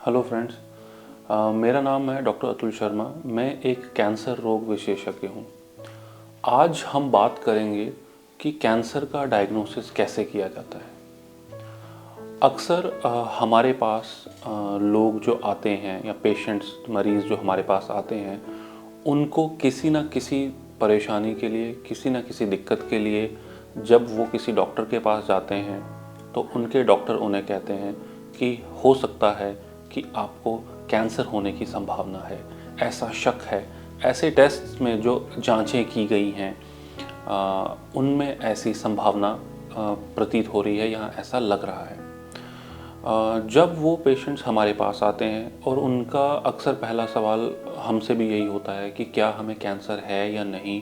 Hello friends. मेरा नाम है डॉक्टर अतुल शर्मा। मैं एक कैंसर रोग विशेषज्ञ हूँ। आज हम बात करेंगे कि कैंसर का डायग्नोसिस कैसे किया जाता है। अक्सर हमारे पास लोग जो आते हैं या पेशेंट्स मरीज़ जो हमारे पास आते हैं, उनको किसी न किसी परेशानी के लिए, किसी न किसी दिक्कत के लिए जब वो किसी डॉक्टर के पास जाते हैं तो उनके डॉक्टर उन्हें कहते हैं कि हो सकता है कि आपको कैंसर होने की संभावना है, ऐसा शक है। ऐसे टेस्ट में जो जांचें की गई हैं उनमें ऐसी संभावना प्रतीत हो रही है या ऐसा लग रहा है। जब वो पेशेंट्स हमारे पास आते हैं और उनका अक्सर पहला सवाल हमसे भी यही होता है कि क्या हमें कैंसर है या नहीं,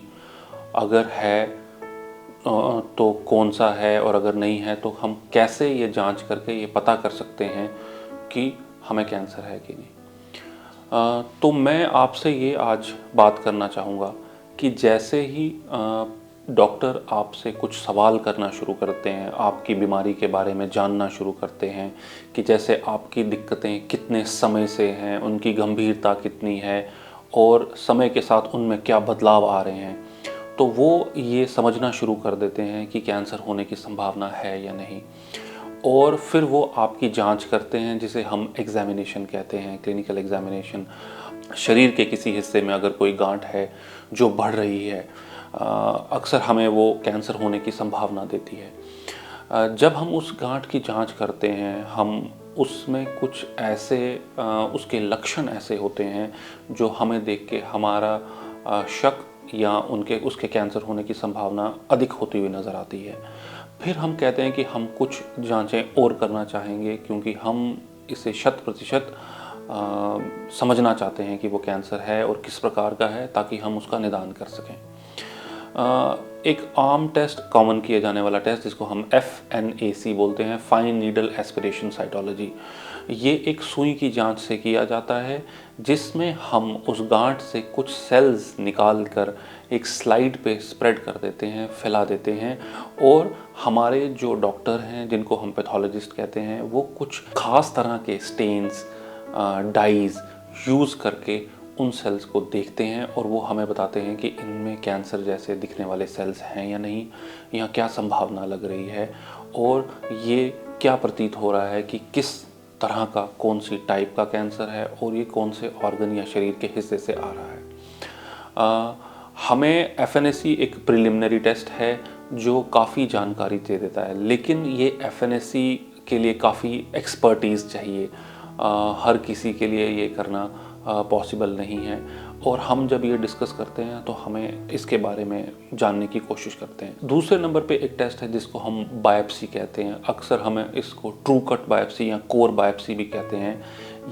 अगर है तो कौन सा है, और अगर नहीं है तो हम कैसे ये जांच करके ये पता कर सकते हैं कि हमें कैंसर है कि नहीं। तो मैं आपसे ये आज बात करना चाहूँगा कि जैसे ही डॉक्टर आपसे कुछ सवाल करना शुरू करते हैं, आपकी बीमारी के बारे में जानना शुरू करते हैं कि जैसे आपकी दिक्कतें कितने समय से हैं, उनकी गंभीरता कितनी है और समय के साथ उनमें क्या बदलाव आ रहे हैं, तो वो ये समझना शुरू कर देते हैं कि कैंसर होने की संभावना है या नहीं। और फिर वो आपकी जांच करते हैं जिसे हम एग्जामिनेशन कहते हैं, क्लिनिकल एग्जामिनेशन। शरीर के किसी हिस्से में अगर कोई गांठ है जो बढ़ रही है, अक्सर हमें वो कैंसर होने की संभावना देती है। जब हम उस गांठ की जांच करते हैं, हम उसमें कुछ ऐसे उसके लक्षण ऐसे होते हैं जो हमें देख के हमारा शक या उसके कैंसर होने की संभावना अधिक होती हुई नज़र आती है। फिर हम कहते हैं कि हम कुछ जांचें और करना चाहेंगे क्योंकि हम इसे 100% समझना चाहते हैं कि वो कैंसर है और किस प्रकार का है, ताकि हम उसका निदान कर सकें। एक आम टेस्ट, कॉमन किया जाने वाला टेस्ट जिसको हम FNAC बोलते हैं, फाइन नीडल एस्पिरेशन साइटोलॉजी, ये एक सुई की जांच से किया जाता है जिसमें हम उस गांठ से कुछ सेल्स निकाल कर एक स्लाइड पे स्प्रेड कर देते हैं, फैला देते हैं, और हमारे जो डॉक्टर हैं जिनको हम पैथोलॉजिस्ट कहते हैं, वो कुछ खास तरह के स्टेन्स, डाइज यूज़ करके उन सेल्स को देखते हैं और वो हमें बताते हैं कि इनमें कैंसर जैसे दिखने वाले सेल्स हैं या नहीं, या क्या संभावना लग रही है, और ये क्या प्रतीत हो रहा है कि किस तरह का, कौन सी टाइप का कैंसर है और ये कौन से ऑर्गन या शरीर के हिस्से से आ रहा है। हमें FNAC एक प्रिलिमिनरी टेस्ट है जो काफ़ी जानकारी दे देता है, लेकिन ये FNAC के लिए काफ़ी एक्सपर्टीज़ चाहिए। हर किसी के लिए ये करना पॉसिबल नहीं है, और हम जब ये डिस्कस करते हैं तो हमें इसके बारे में जानने की कोशिश करते हैं। दूसरे नंबर पे एक टेस्ट है जिसको हम बायोप्सी कहते हैं। अक्सर हमें इसको ट्रू कट बायोप्सी या कोर बायोप्सी भी कहते हैं।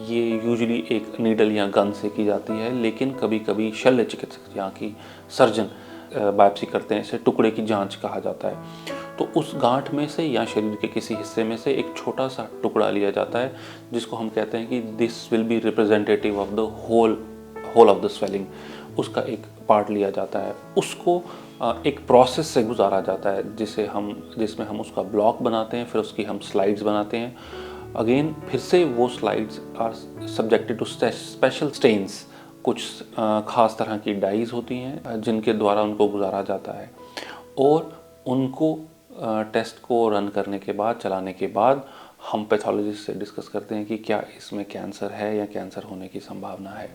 ये यूजुअली एक नीडल या गन से की जाती है, लेकिन कभी कभी शल्य चिकित्सक या कि सर्जन बायोप्सी करते हैं। इसे टुकड़े की जांच कहा जाता है। तो उस गांठ में से या शरीर के किसी हिस्से में से एक छोटा सा टुकड़ा लिया जाता है जिसको हम कहते हैं कि this will be representative of the whole of the swelling. उसका एक पार्ट लिया जाता है, उसको एक प्रोसेस से गुजारा जाता है जिसमें हम उसका ब्लॉक बनाते हैं, फिर उसकी हम स्लाइड्स बनाते हैं। अगेन फिर से वो slides are subjected to special stains. कुछ खास तरह की डाइज होती हैं जिनके द्वारा उनको गुजारा जाता है, और उनको टेस्ट को रन करने के बाद, चलाने के बाद, हम पैथोलॉजिस्ट से डिस्कस करते हैं कि क्या इसमें कैंसर है या कैंसर होने की संभावना है।